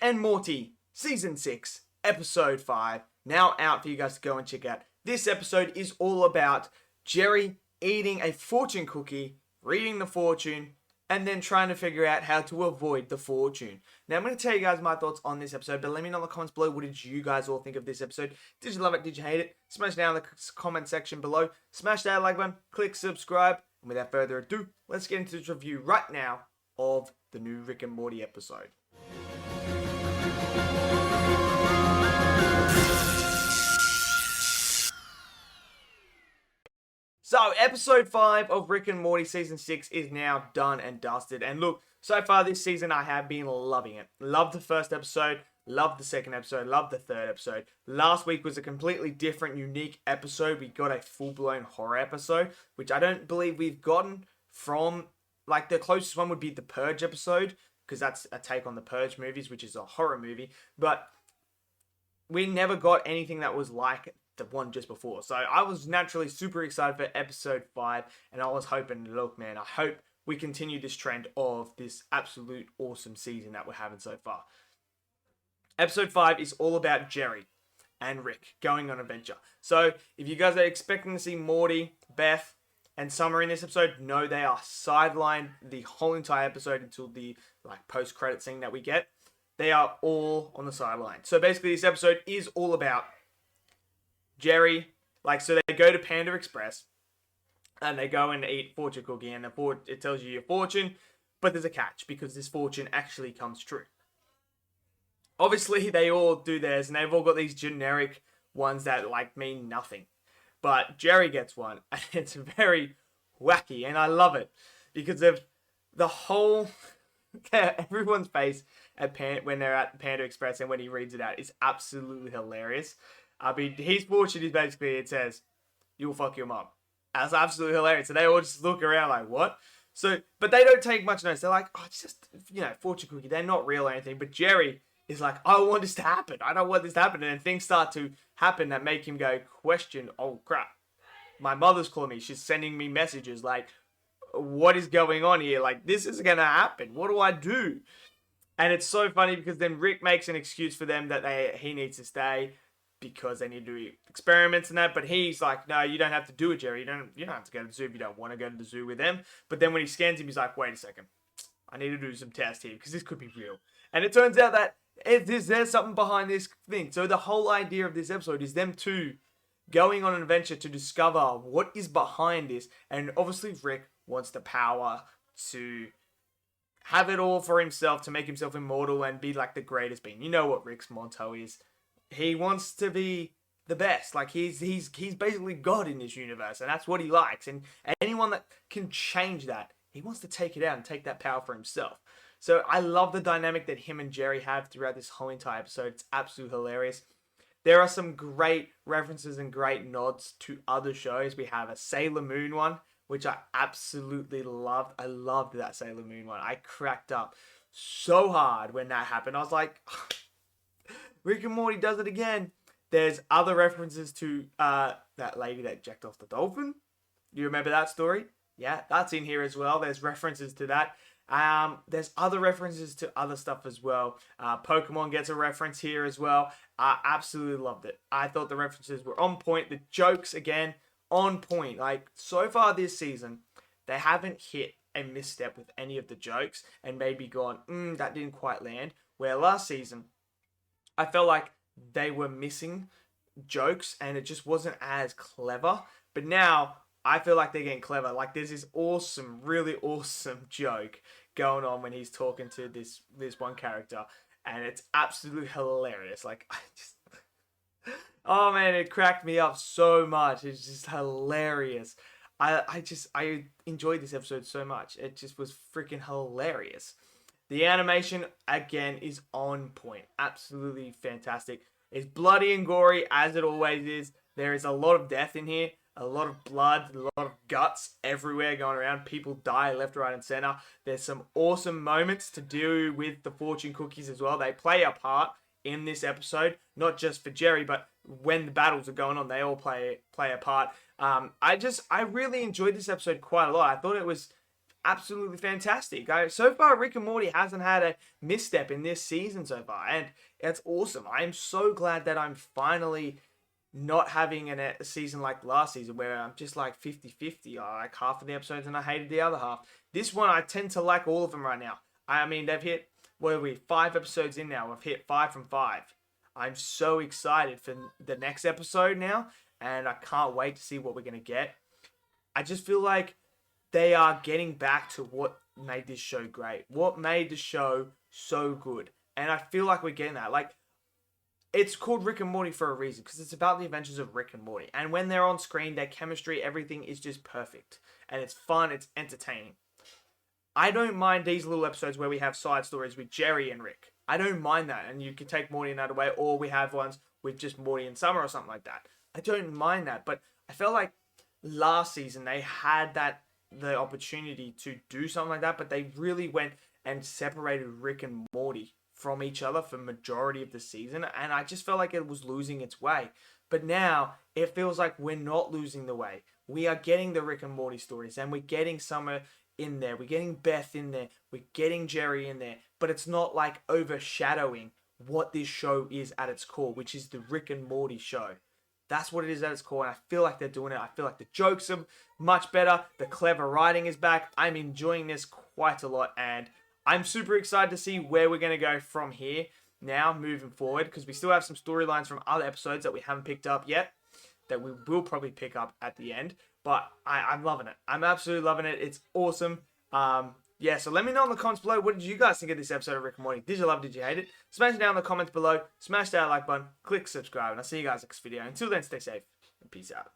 and Morty, Season 6, Episode 5, now out for you guys to go and check out. This episode is all about Jerry eating a fortune cookie, reading the fortune, and then trying to figure out how to avoid the fortune. Now, I'm going to tell you guys my thoughts on this episode, but let me know in the comments below, what did you guys all think of this episode? Did you love it? Did you hate it? Smash down in the comment section below. Smash that like button, click subscribe, and without further ado, let's get into this review right now of the new Rick and Morty episode. So, episode 5 of Rick and Morty Season 6 is now done and dusted. And look, so far this season I have been loving it. Loved the first episode, loved the second episode, loved the third episode. Last week was a completely different, unique episode. We got a full-blown horror episode, which I don't believe we've gotten from, like, the closest one would be the Purge episode, because that's a take on the Purge movies, which is a horror movie. But we never got anything that was like the one just before. So I was naturally super excited for episode 5, and I was hoping, look man, I hope we continue this trend of this absolute awesome season that we're having so far. Episode 5 is all about Jerry and Rick going on an adventure. So if you guys are expecting to see Morty, Beth, and Summer in this episode, no, they are sidelined the whole entire episode until the post-credit scene that we get. They are all on the sideline. So basically this episode is all about Jerry, so they go to Panda Express, and they go and eat fortune cookie, and it tells you your fortune, but there's a catch, because this fortune actually comes true. Obviously, they all do theirs, and they've all got these generic ones that, mean nothing. But Jerry gets one, and it's very wacky, and I love it, because of the whole, everyone's face when they're at Panda Express, and when he reads it out, is absolutely hilarious. I mean, his fortune is basically, it says, you'll fuck your mom. That's absolutely hilarious. And they all just look around like, what? So, but they don't take much notice. They're like, oh, it's just, fortune cookie. They're not real or anything. But Jerry is like, I want this to happen. I don't want this to happen. And then things start to happen that make him go, question, oh crap. My mother's calling me. She's sending me messages like, what is going on here? This is going to happen. What do I do? And it's so funny because then Rick makes an excuse for them that he needs to stay, because they need to do experiments and that, but he's like, no, you don't have to do it, Jerry. You don't have to go to the zoo if you don't want to go to the zoo with them. But then when he scans him, he's like, wait a second. I need to do some tests here, because this could be real. And it turns out that there's something behind this thing. So the whole idea of this episode is them two going on an adventure to discover what is behind this. And obviously Rick wants the power to have it all for himself, to make himself immortal and be like the greatest being. You know what Rick's motto is. He wants to be the best. He's basically God in this universe, and that's what he likes. And anyone that can change that, he wants to take it out and take that power for himself. So I love the dynamic that him and Jerry have throughout this whole entire episode. It's absolutely hilarious. There are some great references and great nods to other shows. We have a Sailor Moon one, which I absolutely loved. I loved that Sailor Moon one. I cracked up so hard when that happened. I was like, Rick and Morty does it again. There's other references to that lady that jacked off the dolphin. Do you remember that story? Yeah, that's in here as well. There's references to that. There's other references to other stuff as well. Pokemon gets a reference here as well. I absolutely loved it. I thought the references were on point. The jokes, again, on point. So far this season, they haven't hit a misstep with any of the jokes and maybe gone, that didn't quite land. Where last season, I felt like they were missing jokes and it just wasn't as clever. But now I feel like they're getting clever. There's this awesome, really awesome joke going on when he's talking to this one character, and it's absolutely hilarious. Oh man, it cracked me up so much. It's just hilarious. I enjoyed this episode so much. It just was freaking hilarious. The animation, again, is on point. Absolutely fantastic. It's bloody and gory, as it always is. There is a lot of death in here. A lot of blood, a lot of guts everywhere going around. People die left, right, and center. There's some awesome moments to do with the fortune cookies as well. They play a part in this episode, not just for Jerry, but when the battles are going on, they all play a part. I really enjoyed this episode quite a lot. I thought it was absolutely fantastic. So far, Rick and Morty hasn't had a misstep in this season so far, and it's awesome. I am so glad that I'm finally not having a season like last season where I'm just like 50-50. I like half of the episodes and I hated the other half. This one, I tend to like all of them right now. I mean, they've hit, what are we, 5 episodes in now. We've hit 5 from 5. I'm so excited for the next episode now, and I can't wait to see what we're going to get. I just feel like they are getting back to what made this show great. What made the show so good. And I feel like we're getting that. Like, it's called Rick and Morty for a reason, because it's about the adventures of Rick and Morty. And when they're on screen, their chemistry, everything is just perfect. And it's fun, it's entertaining. I don't mind these little episodes where we have side stories with Jerry and Rick. I don't mind that. And you can take Morty in that way, or we have ones with just Morty and Summer or something like that. I don't mind that. But I felt like last season they had the opportunity to do something like that, but they really went and separated Rick and Morty from each other for majority of the season, and I just felt like it was losing its way. But now it feels like we're not losing the way. We are getting the Rick and Morty stories, and we're getting Summer in there, we're getting Beth in there, we're getting Jerry in there, but it's not like overshadowing what this show is at its core, which is the Rick and Morty show. That's what it is at its core, and I feel like they're doing it. I feel like the jokes are much better, the clever writing is back. I'm enjoying this quite a lot, and I'm super excited to see where we're going to go from here now, moving forward, because we still have some storylines from other episodes that we haven't picked up yet, that we will probably pick up at the end. But I'm loving it. I'm absolutely loving it. It's awesome. Yeah, so let me know in the comments below, what did you guys think of this episode of Rick and Morty? Did you love it? Did you hate it? Smash it down in the comments below. Smash that like button. Click subscribe. And I'll see you guys next video. Until then, stay safe and peace out.